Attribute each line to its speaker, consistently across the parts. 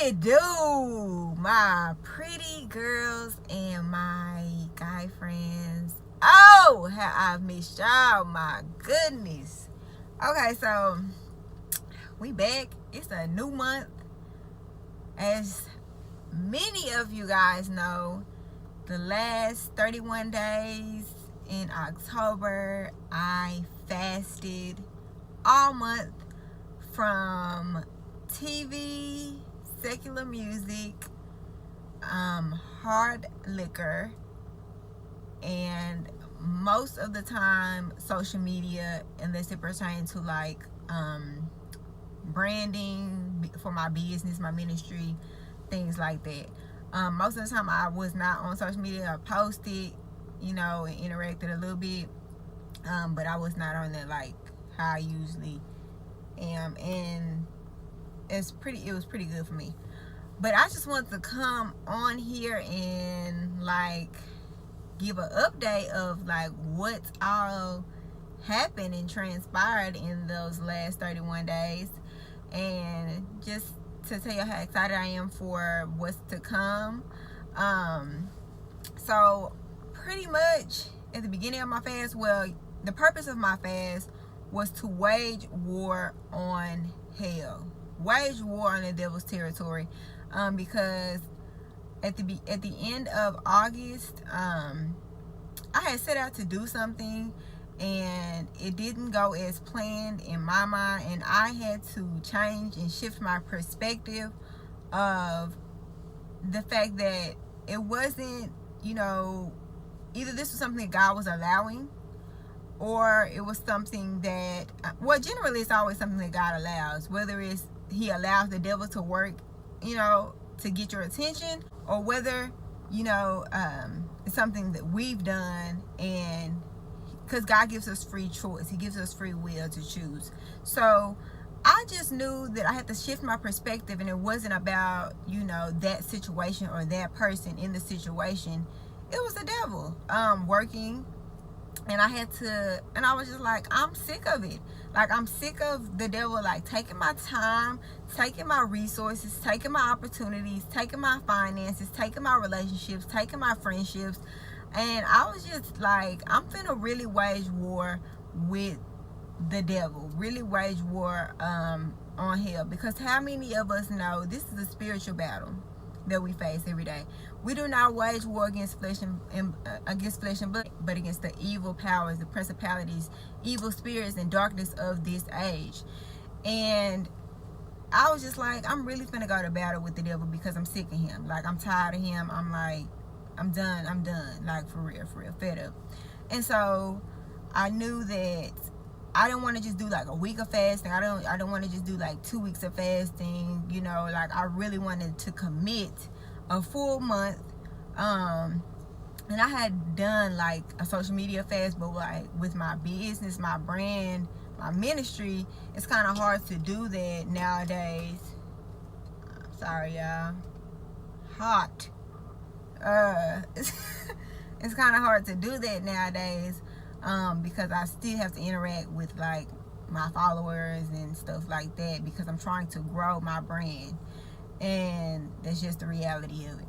Speaker 1: it do, my pretty girls and my guy friends? Oh, how I've missed y'all, my goodness. Okay, so we back. It's a new month. As many of you guys know, the last 31 days in October, I fasted all month from TV, secular music, hard liquor, and most of the time social media, unless it pertains to like branding for my business, my ministry, things like that. Most of the time I was not on social media. I posted, and interacted a little bit, but I was not on there like how I usually am, and it was pretty good for me. But I just wanted to come on here and like give an update of like what all happened and transpired in those last 31 days, and just to tell you how excited I am for what's to come. So pretty much at the beginning of my fast, well, the purpose of my fast was to wage war on hell, wage war on the devil's territory, because at the end of August, I had set out to do something and it didn't go as planned in my mind, and I had to change and shift my perspective of the fact that it wasn't, either this was something that God was allowing, or it was something that, well, generally it's always something that God allows, whether it's he allows the devil to work, to get your attention, or whether, it's something that we've done, and because God gives us free choice, he gives us free will to choose. So I just knew that I had to shift my perspective, and it wasn't about, that situation or that person in the situation. It was the devil working. And I was just like, I'm sick of it. Like, I'm sick of the devil, like, taking my time, taking my resources, taking my opportunities, taking my finances, taking my relationships, taking my friendships. And I was just like, I'm finna really wage war with the devil, really wage war on hell. Because how many of us know this is a spiritual battle that we face every day? We do not wage war against flesh and blood, but against the evil powers, the principalities, evil spirits, and darkness of this age. And I was just like, I'm really finna go to battle with the devil because I'm sick of him. Like, I'm tired of him. I'm like, I'm done. Like, for real, fed up. And so I knew that I didn't want to just do like a week of fasting. I don't want to just do like 2 weeks of fasting. Like, I really wanted to commit a full month. And I had done like a social media fast, but like with my business, my brand, my ministry, it's kind of hard to do that nowadays. Sorry, y'all. Hot. It's kind of hard to do that nowadays, because I still have to interact with like my followers and stuff like that, because I'm trying to grow my brand, and that's just the reality of it.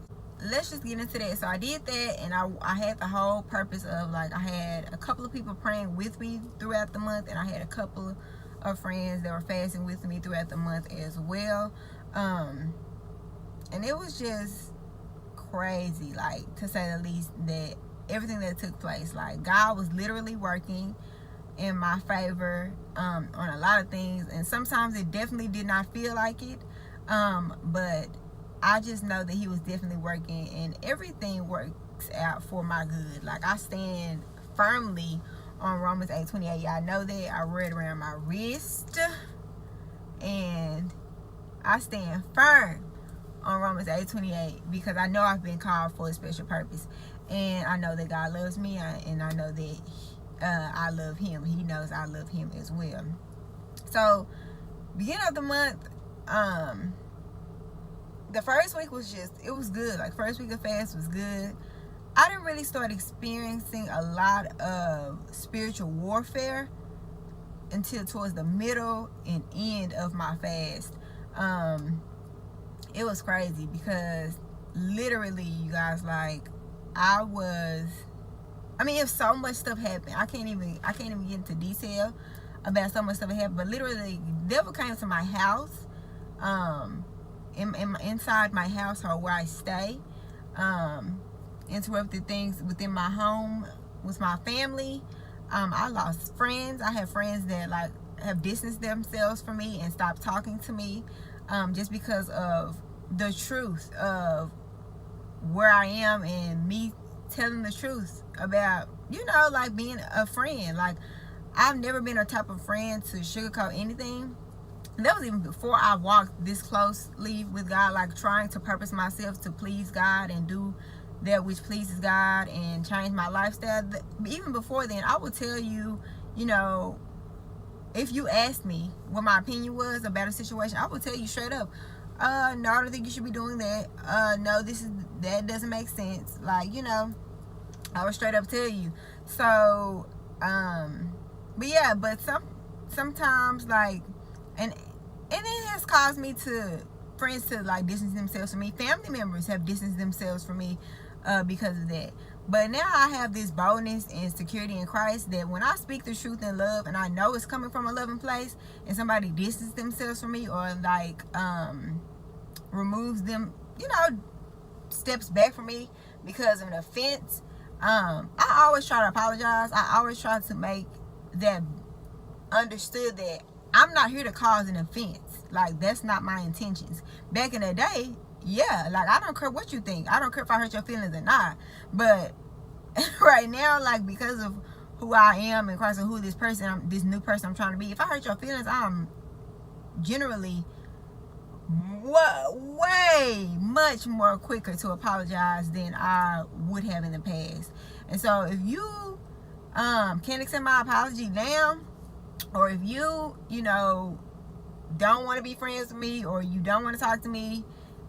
Speaker 1: Let's just get into that. So I did that, and I had the whole purpose of like, I had a couple of people praying with me throughout the month, and I had a couple of friends that were fasting with me throughout the month as well, and it was just crazy, like, to say the least, that everything that took place, like, God was literally working in my favor on a lot of things, and sometimes it definitely did not feel like it, but I just know that he was definitely working, and everything works out for my good. Like, I stand firmly on Romans 8:28. Y'all know that. I wear it around my wrist, and I stand firm on Romans 8:28 because I know I've been called for a special purpose, and I know that God loves me, and I know that I love him. He knows I love him as well. So beginning of the month, the first week was it was good. Like, first week of fast was good. I didn't really start experiencing a lot of spiritual warfare until towards the middle and end of my fast. it was crazy because literally, you guys, like, if so much stuff happened. I can't even get into detail about so much stuff that happened. But literally, the devil came to my house, inside my household where I stay, interrupted things within my home with my family. I lost friends. I have friends that like have distanced themselves from me and stopped talking to me, just because of the truth of where I am and me telling the truth about, like being a friend. Like, I've never been a type of friend to sugarcoat anything. And that was even before I walked this closely with God, like trying to purpose myself to please God and do that which pleases God and change my lifestyle. Even before then, I would tell you, if you asked me what my opinion was about a situation, I would tell you straight up, no, I don't think you should be doing that. No, that doesn't make sense. Like, I would straight up tell you. So, but yeah, but sometimes, like, and it has caused me friends to like distance themselves from me. Family members have distanced themselves from me because of that. But now I have this boldness and security in Christ that when I speak the truth in love, and I know it's coming from a loving place, and somebody distances themselves from me or like removes them, steps back from me because of an offense, I always try to apologize. I always try to make that understood that I'm not here to cause an offense. Like, that's not my intentions. Back in the day, yeah, like, I don't care what you think. I don't care if I hurt your feelings or not. But right now, like, because of who I am in Christ and who this new person I'm trying to be, if I hurt your feelings, I'm generally way much more quicker to apologize than I would have in the past. And so if you can't accept my apology now, or if you don't want to be friends with me, or you don't want to talk to me,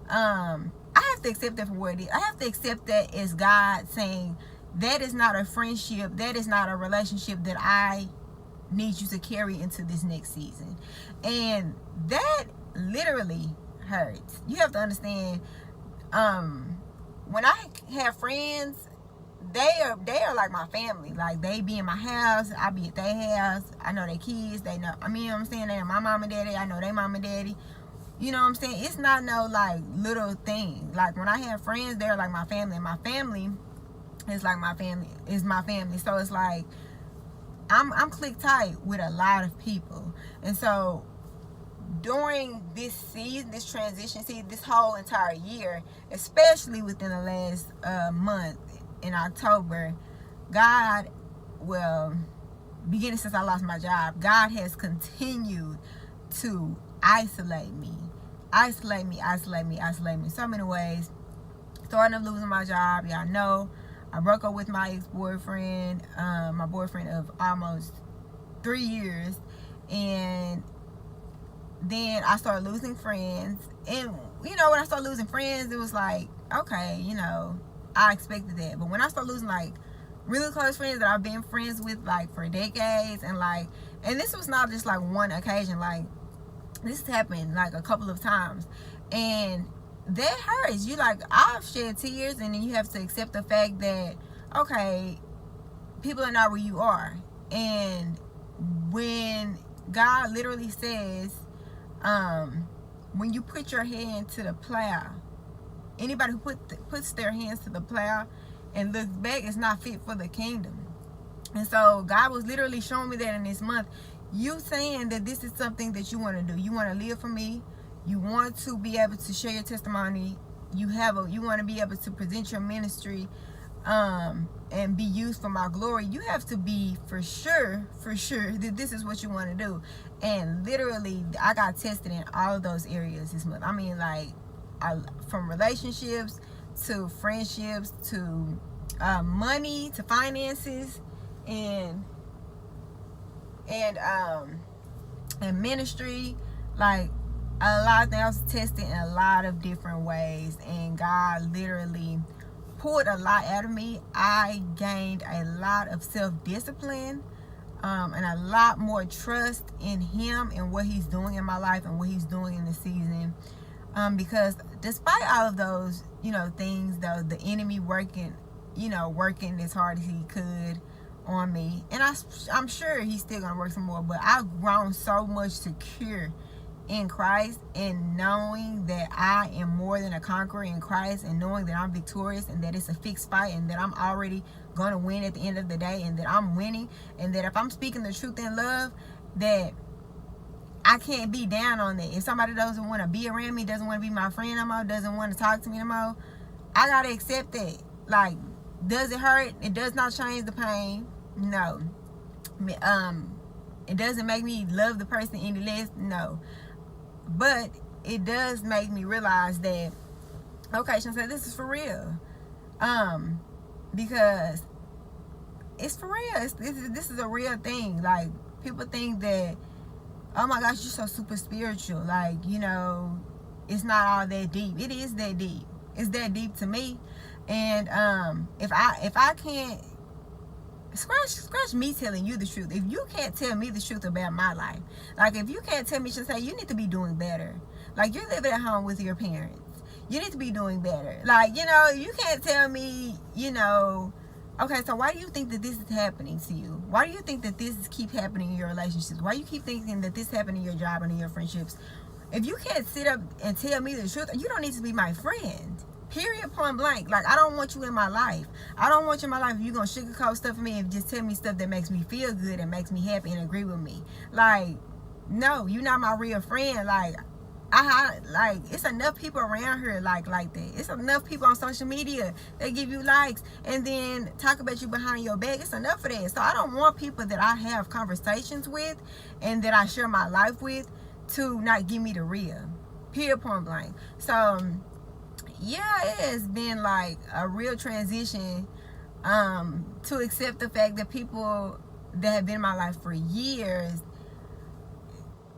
Speaker 1: I have to accept that for what it is. I have to accept that as God saying, that is not a friendship, that is not a relationship that I need you to carry into this next season. And that literally hurts. You have to understand, when I have friends, they are like my family. Like, they be in my house, I be at their house, I know their kids, they know, you know what I'm saying, they are my mom and daddy, I know their mom and daddy. You know what I'm saying? It's not no like little thing. Like, when I have friends, they're like my family, and my family is like my family. So it's like I'm click tight with a lot of people. And so during this season, this transition season, this whole entire year, especially within the last month in October, God, beginning since I lost my job, God has continued to isolate me in so many ways. Starting up losing my job, y'all know I broke up with my ex-boyfriend, my boyfriend of almost 3 years, and then I started losing friends. And when I started losing friends, it was like, okay, I expected that. But when I started losing like really close friends that I've been friends with like for decades, and this was not just like one occasion, like this happened like a couple of times, and that hurts. I've shed tears, and then you have to accept the fact that, okay, people are not where you are. And when God literally says, when you put your hand to the plow, anybody who puts their hands to the plow and looks back is not fit for the kingdom. And so God was literally showing me that in this month. You saying that this is something that you want to do. You want to live for me. You want to be able to share your testimony. You want to be able to present your ministry, and be used for my glory. You have to be for sure that this is what you want to do. And literally, I got tested in all of those areas this month. I mean, like, from relationships to friendships to money to finances and ministry. Like, a lot of things. I was tested in a lot of different ways, and God literally pulled a lot out of me. I gained a lot of self-discipline, and a lot more trust in Him and what He's doing in my life and what He's doing in the season, because despite all of those, things, though, the enemy working as hard as he could on me, and I'm sure he's still gonna work some more, but I've grown so much secure in Christ, and knowing that I am more than a conqueror in Christ, and knowing that I'm victorious, and that it's a fixed fight, and that I'm already gonna win at the end of the day, and that I'm winning, and that if I'm speaking the truth in love, that I can't be down on that. If somebody doesn't want to be around me, doesn't want to be my friend no more, doesn't want to talk to me no more, I gotta accept that. Like, does it hurt? It does not change the pain. No. It doesn't make me love the person any less. No. But it does make me realize that, okay, Shantae, this is for real. Because it's for real. This is a real thing. Like, people think that, oh my gosh, you're so super spiritual. Like, it's not all that deep. It is that deep. It's that deep to me. And if I can't scratch me telling you the truth, if you can't tell me the truth about my life, like, if you can't tell me, Shantae, you need to be doing better. Like, you're living at home with your parents, you need to be doing better. Like, you can't tell me, okay, so why do you think that this is happening to you? Why do you think that this keep happening in your relationships? Why do you keep thinking that this happened in your job and in your friendships? If you can't sit up and tell me the truth, you don't need to be my friend. Period, point blank. Like, I don't want you in my life. I don't want you in my life if you're going to sugarcoat stuff for me and just tell me stuff that makes me feel good and makes me happy and agree with me. Like, no, you're not my real friend. Like, it's enough people around here like that. It's enough people on social media that give you likes and then talk about you behind your back. It's enough of that. So I don't want people that I have conversations with and that I share my life with to not give me the real. Period, point blank. So yeah, it has been like a real transition to accept the fact that people that have been in my life for years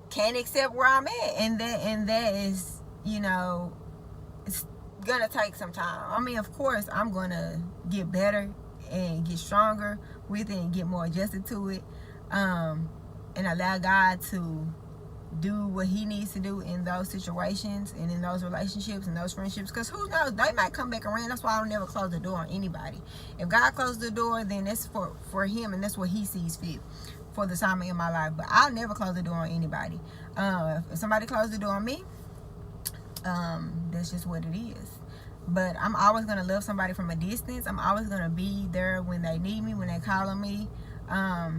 Speaker 1: can't accept where I'm at, and that is, it's gonna take some time. I mean, of course, I'm gonna get better and get stronger with it and get more adjusted to it, and allow God to do what he needs to do in those situations and in those relationships and those friendships, because who knows, they might come back around. That's why I don't never close the door on anybody. If God closed the door, then that's for him, and that's what he sees fit for the time in my life. But I'll never close the door on anybody. If somebody closed the door on me, that's just what it is. But I'm always going to love somebody from a distance. I'm always going to be there when they need me, when they call on me. But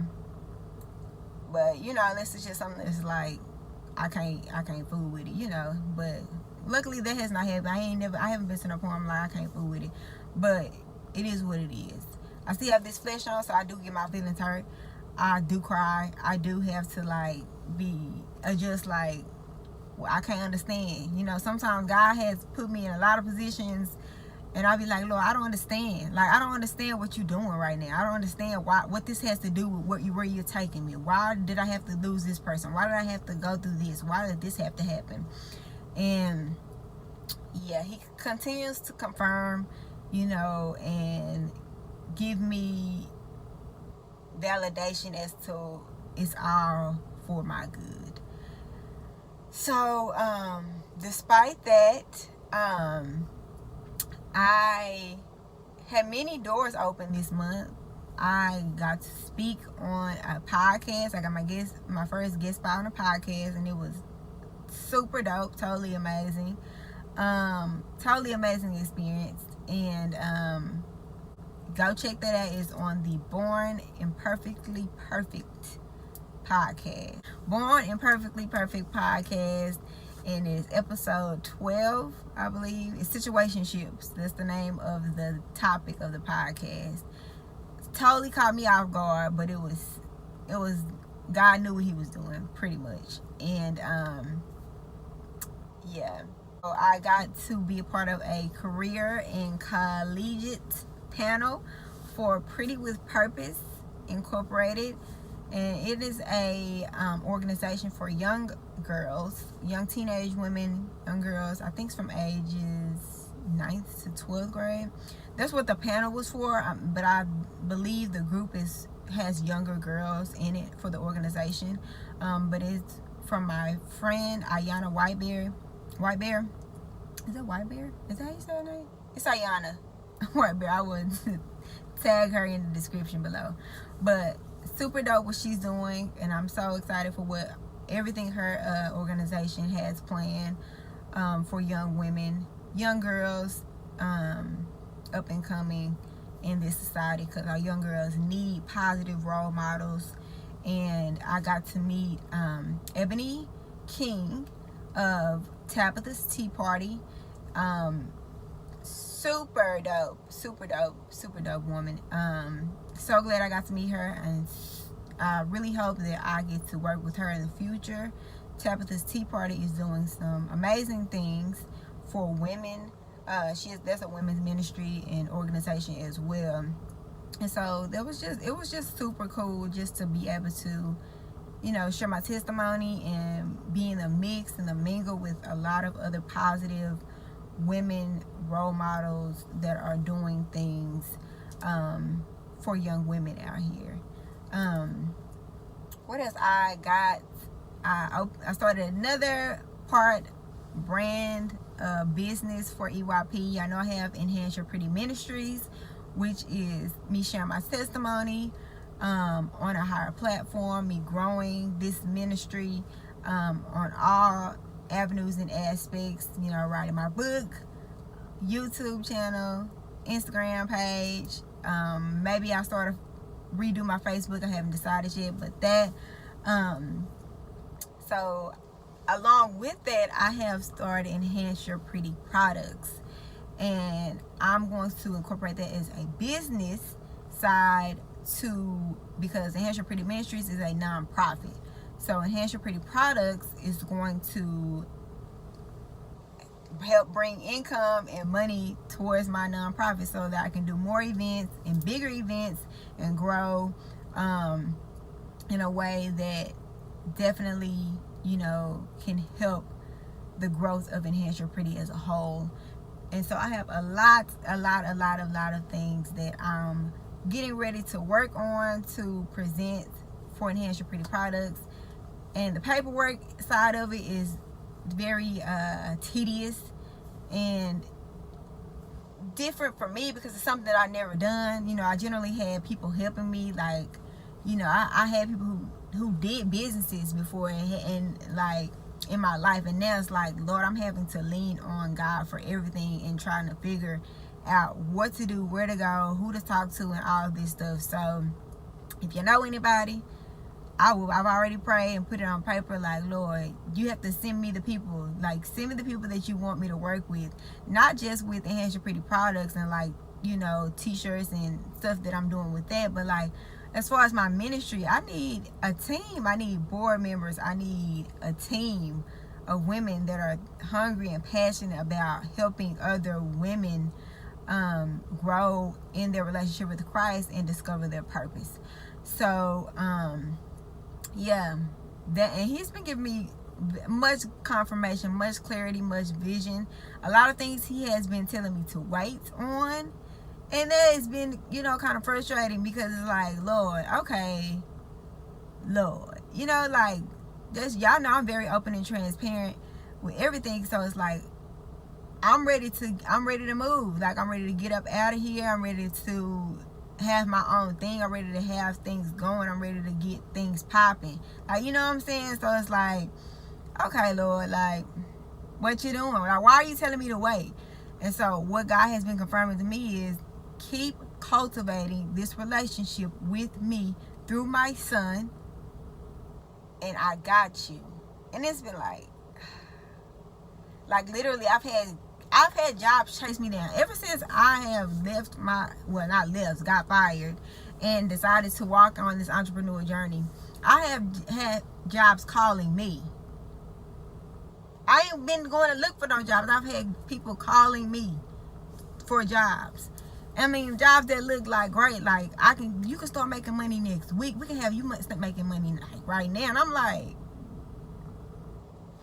Speaker 1: unless it's just something that's like I can't fool with it, But luckily that has not happened. I haven't been to no point I'm like I can't fool with it. But it is what it is. I still have this flesh on, so I do get my feelings hurt. I do cry. I do have to just like, well, I can't understand. Sometimes God has put me in a lot of positions, and I'll be like, Lord, I don't understand. Like, I don't understand what you're doing right now. I don't understand what this has to do with where you're taking me. Why did I have to lose this person? Why did I have to go through this? Why did this have to happen? And yeah, he continues to confirm, and give me validation as to it's all for my good. So despite that, I had many doors open this month. I got to speak on a podcast. I got my first guest spot on a podcast, and it was super dope, totally amazing. Totally amazing experience. And go check that out. It's on the Born Imperfectly Perfect podcast. Born Imperfectly Perfect podcast, and it's episode 12, I believe. It's situationships. That's the name of the topic of the podcast. It totally caught me off guard, but it was God knew what he was doing, pretty much. And yeah, so I got to be a part of a career and collegiate panel for Pretty with Purpose Incorporated, and it is a organization for young girls, young teenage women, young girls. I think it's from ages 9th to 12th grade. That's what the panel was for, but I believe the group has younger girls in it for the organization. But it's from my friend Ayana Whitebear, Is it White Bear? Is that how you say her name? It's Ayana. White Bear. I would tag her in the description below. But super dope what she's doing, and I'm so excited for what everything her organization has planned for young women, young girls, up and coming in this society, because our young girls need positive role models. And I got to meet Ebony King of Tabitha's Tea Party. Super dope woman. So glad I got to meet her, and I really hope that I get to work with her in the future. Tabitha's Tea Party is doing some amazing things for women. That's a women's ministry and organization as well. And so it was just super cool just to be able to, you know, share my testimony and be in the mix and the mingle with a lot of other positive women role models that are doing things for young women out here. What else I got? I started another brand business for EYP. I know I have Enhance Your Pretty Ministries, which is me sharing my testimony on a higher platform, me growing this ministry on all avenues and aspects, you know, writing my book, YouTube channel, Instagram page. Maybe I'll start to redo my Facebook. I haven't decided yet, but that so along with that, I have started Enhance Your Pretty Products, and I'm going to incorporate that as a business side too, because Enhance Your Pretty Ministries is a non-profit. So Enhance Your Pretty Products is going to help bring income and money towards my nonprofit, so that I can do more events and bigger events and grow in a way that definitely, you know, can help the growth of Enhance Your Pretty as a whole. And so I have a lot of things that I'm getting ready to work on to present for Enhance Your Pretty Products. And the paperwork side of it is very tedious and different for me, because it's something that I've never done. You know, I generally had people helping me, like, you know, I had people who did businesses before and like in my life, and now it's like, Lord, I'm having to lean on God for everything and trying to figure out what to do, where to go, who to talk to, and all of this stuff. So if you know anybody, I've already prayed and put it on paper, like, Lord, you have to send me the people, like, send me the people that you want me to work with, not just with Enhance Your Pretty Products and, like, you know, t-shirts and stuff that I'm doing with that, but like, as far as my ministry, I need a team. I need board members. I need a team of women that are hungry and passionate about helping other women grow in their relationship with Christ and discover their purpose. So yeah, that, and he's been giving me much confirmation, much clarity, much vision. A lot of things he has been telling me to wait on, and that has been, you know, kind of frustrating, because it's like, Lord, okay, Lord, you know, like, just, y'all know I'm very open and transparent with everything. So it's like, I'm ready to move. Like, I'm ready to get up out of here. I'm ready to have my own thing. I'm ready to have things going. I'm ready to get things popping. Like, you know what I'm saying? So it's like, okay, Lord, like, what you doing? Like, why are you telling me to wait? And so what God has been confirming to me is, keep cultivating this relationship with me through my son, and I got you. And it's been like literally, I've had jobs chase me down ever since I have left got fired and decided to walk on this entrepreneur journey. I have had jobs calling me. I ain't been going to look for no jobs. I've had people calling me for jobs. I mean, jobs that look like great, like, you can start making money next week. We can have you start making money like right now. And I'm like,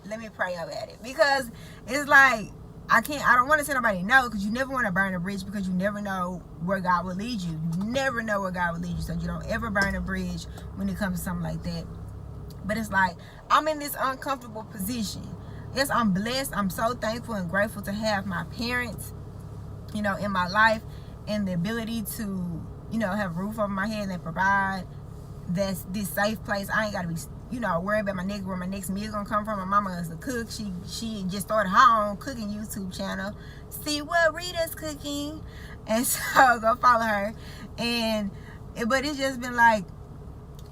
Speaker 1: let me pray about it, because it's like, I don't want to tell nobody no, because you never want to burn a bridge, because you never know where God will lead you. You never know where God will lead you, so you don't ever burn a bridge when it comes to something like that. But it's like, I'm in this uncomfortable position Yes, I'm blessed. I'm so thankful and grateful to have my parents, you know, in my life, and the ability to, you know, have a roof over my head and provide this safe place. I ain't gotta be, you know, worried about where my next meal gonna come from. My mama is a cook. She just started her own cooking YouTube channel. See what Rita's cooking, and so go follow her. But it's just been like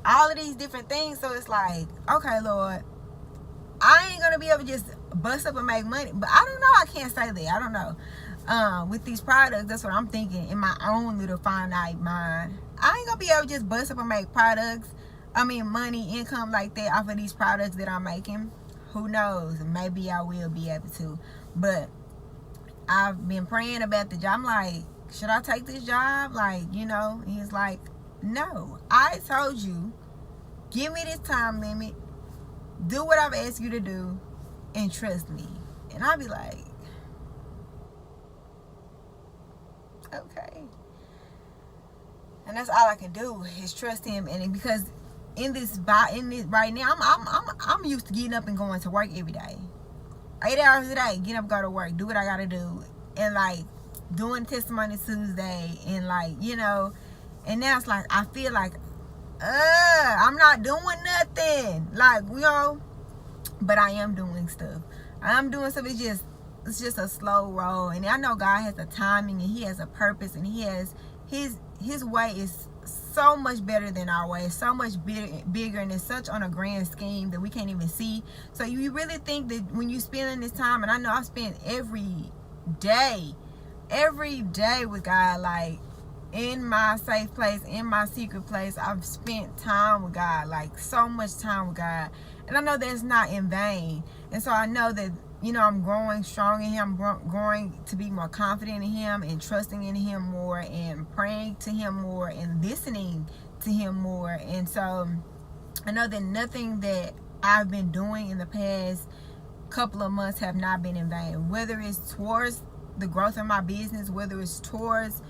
Speaker 1: all of these different things. So it's like, okay, Lord, I ain't gonna be able to just bust up and make money. But I don't know. I can't say that. I don't know. With these products, that's what I'm thinking in my own little finite mind. I ain't gonna be able to just bust up and make money, income like that off of these products that I'm making. Who knows? Maybe I will be able to. But I've been praying about the job. I'm like, should I take this job? Like, you know, he's like, no. I told you, give me this time limit. Do what I've asked you to do and trust me. And I'll be like, okay. And that's all I can do is trust him. And because in this right now, I'm used to getting up and going to work every day, 8 hours a day, get up, go to work, do what I gotta do, and like doing Testimony Tuesday, and like, you know, and now it's like I feel like I'm not doing nothing, like, you know, but I am doing stuff. It's just a slow roll, and I know God has a timing and He has a purpose, and He has His way is so much better than our way. It's so much bigger, and it's such on a grand scheme that we can't even see. So you really think that when you spend this time, and I know I spend every day with God, like in my safe place, in my secret place, I've spent time with God, like so much time with God. And I know that it's not in vain. And so I know that, you know, I'm growing strong in Him. I'm growing to be more confident in Him, and trusting in Him more, and praying to Him more, and listening to Him more. And so I know that nothing that I've been doing in the past couple of months have not been in vain. Whether it's towards the growth of my business, whether it's towards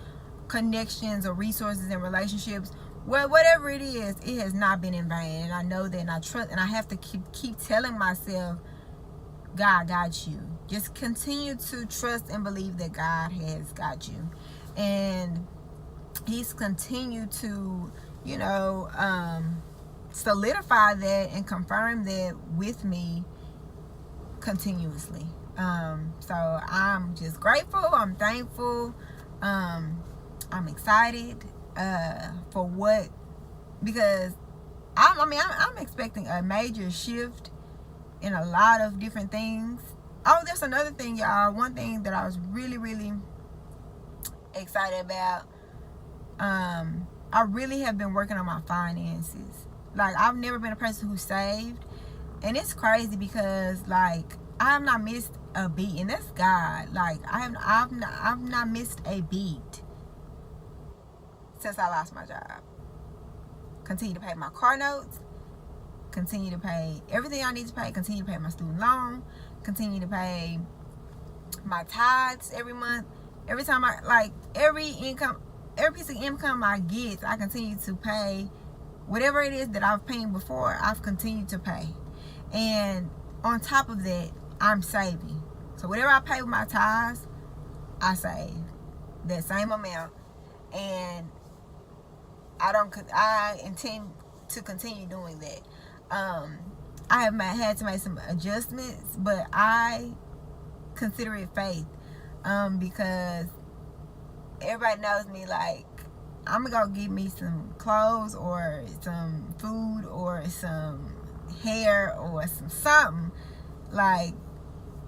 Speaker 1: connections or resources and relationships, well, whatever it is, it has not been in vain. And I know that, and I trust, and I have to keep telling myself, God got you. Just continue to trust and believe that God has got you. And He's continued to, you know, solidify that and confirm that with me continuously. So I'm just grateful. I'm thankful. I'm excited for what, because I'm expecting a major shift in a lot of different things. Oh, there's another thing, y'all. One thing that I was really, really excited about. I really have been working on my finances. Like, I've never been a person who saved, and it's crazy because, like, I have not missed a beat, and that's God. Like, I've not missed a beat since I lost my job. Continue to pay my car notes. Continue to pay everything I need to pay. Continue to pay my student loan. Continue to pay my tithes every month. Every time every piece of income I get, I continue to pay. Whatever it is that I've paid before, I've continued to pay. And on top of that, I'm saving. So whatever I pay with my tithes, I save that same amount. And I intend to continue doing that. I have had to make some adjustments, but I consider it faith, because everybody knows me. Like, I'm gonna go get me some clothes or some food or some hair or something. Like,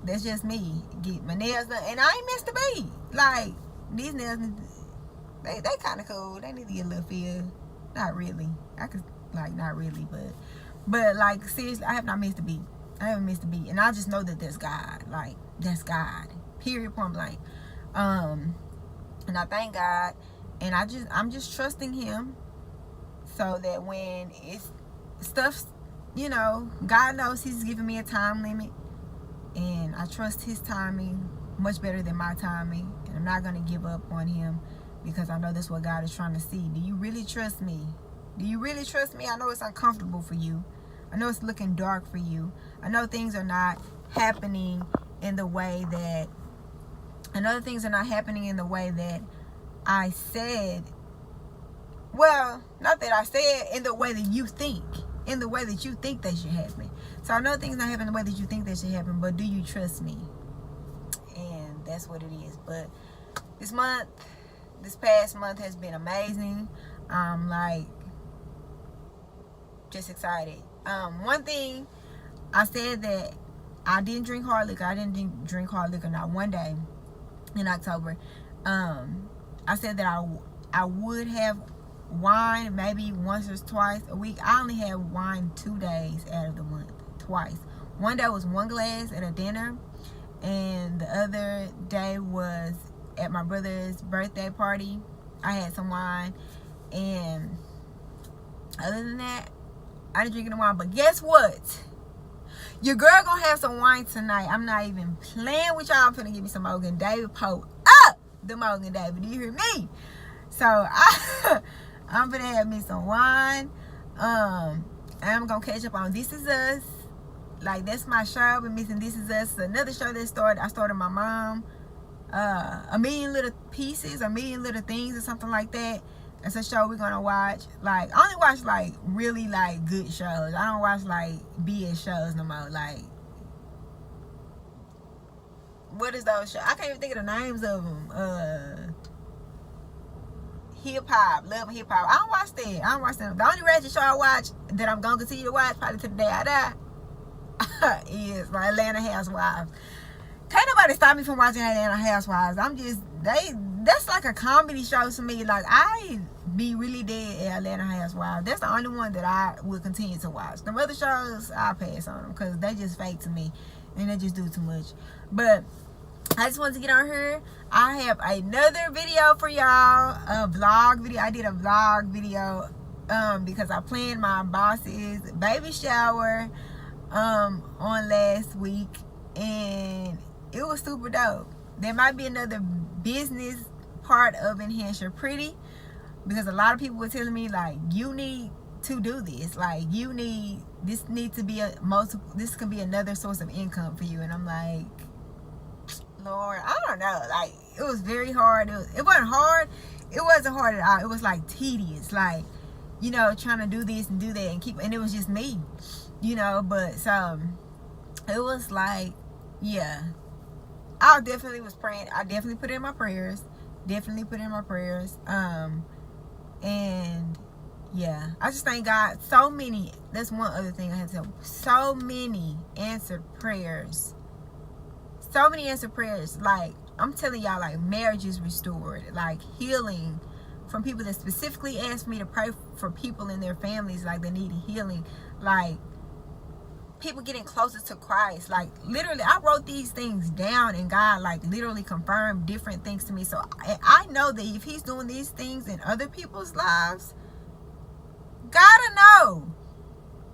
Speaker 1: that's just me. Get my nails done, and I ain't missed a beat. Like, these nails, they kind of cool. They need to get a little feel. Not really. Not really, but like, seriously, I have not missed a beat. I haven't missed a beat, and I just know that that's God. Like, that's God. Period. Point blank. And I thank God, and I'm just trusting Him, so that when it's stuff, you know, God knows He's giving me a time limit, and I trust His timing much better than my timing, and I'm not gonna give up on Him, because I know that's what God is trying to see. Do you really trust me? Do you really trust me? I know it's uncomfortable for you. I know it's looking dark for you. I know things are not happening in the way that, and other things are not happening in the way that I said. Well, not that I said, in the way that you think. In the way that you think they should happen. So I know things not happen the way that you think they should happen, but do you trust me? And that's what it is. But this past month has been amazing. Like, just excited. One thing, I said that I didn't drink hard liquor. I didn't drink hard liquor not one day in October. I said that I would have wine maybe once or twice a week. I only had wine 2 days out of the month, twice. One day was 1 glass at a dinner, and the other day was at my brother's birthday party. I had some wine, and other than that, I didn't drink any wine. But guess what? Your girl gonna have some wine tonight. I'm not even playing with y'all. I'm finna give me some Morgan David. Pull up the Morgan David. Do you hear me? So I'm gonna have me some wine. And I'm gonna catch up on This Is Us. Like, that's my show. I've been missing This Is Us. Another show that started. I started my mom. A Million Little Pieces, A Million Little Things, or something like that. That's a show we're gonna watch. Like, I only watch like really like good shows. I don't watch like BS shows no more. Like, what is those shows? I can't even think of the names of them. Hip hop, Love and Hip Hop. I don't watch that. I don't watch them. The only ratchet show I watch that I'm gonna continue to watch probably to the day I die is my Atlanta Housewives. Can't nobody stop me from watching Atlanta Housewives. That's like a comedy show to me. Like, I be really dead at Atlanta Housewives. That's the only one that I will continue to watch. The other shows, I'll pass on them because they just fake to me and they just do too much. But I just wanted to get on here. I have another video for y'all, a vlog video. I did a vlog video because I planned my boss's baby shower on last week, and it was super dope. There might be another business part of Enhance Your Pretty, because a lot of people were telling me, like, you need to do this. Like, this needs to be this could be another source of income for you. And I'm like, Lord, I don't know. Like, it was very hard. It wasn't hard. It wasn't hard at all. It was like tedious. Like, you know, trying to do this and do that and it was just me, you know. But so it was like, yeah, I definitely was praying. I definitely put in my prayers. And yeah, I just thank God. So many. That's one other thing I had to tell. So many answered prayers. So many answered prayers. Like, I'm telling y'all, like, marriages restored, like healing from people that specifically asked me to pray for people in their families, like they needed healing, like people getting closer to Christ. Like, literally, I wrote these things down, and God, like, literally confirmed different things to me. So I know that if he's doing these things in other people's lives, gotta know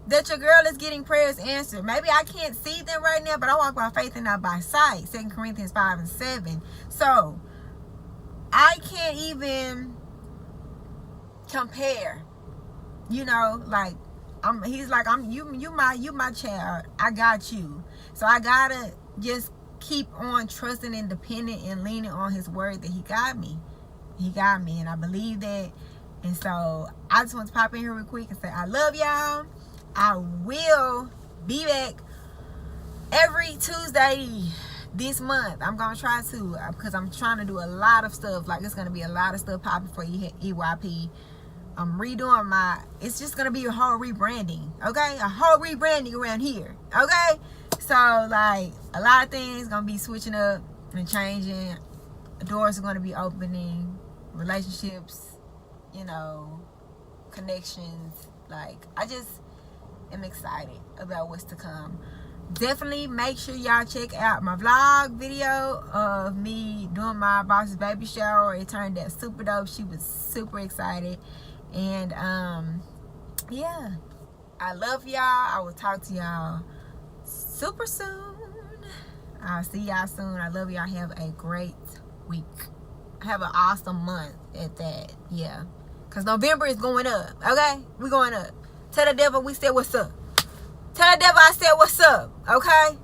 Speaker 1: that your girl is getting prayers answered. Maybe I can't see them right now, but I walk by faith and not by sight. 2 Corinthians 5:7. So I can't even compare. You know, like, he's like, you my child. I got you. So I gotta just keep on trusting and depending and leaning on his word that he got me. He got me, and I believe that. And so I just want to pop in here real quick and say I love y'all. I will be back every Tuesday this month. I'm gonna try to, because I'm trying to do a lot of stuff. Like, it's gonna be a lot of stuff popping for EYP. I'm redoing it's just gonna be a whole rebranding, okay? A whole rebranding around here, okay? So, like, a lot of things gonna be switching up and changing. Doors are gonna be opening, relationships, you know, connections. Like, I just am excited about what's to come. Definitely make sure y'all check out my vlog video of me doing my boss's baby shower. It turned out super dope. She was super excited. And yeah, I love y'all. I will talk to y'all super soon. I'll see y'all soon. I love y'all. Have a great week. Have an awesome month at that. Yeah, because November is going up. Okay, we're going up. Tell the devil we said what's up. Tell the devil I said what's up. Okay.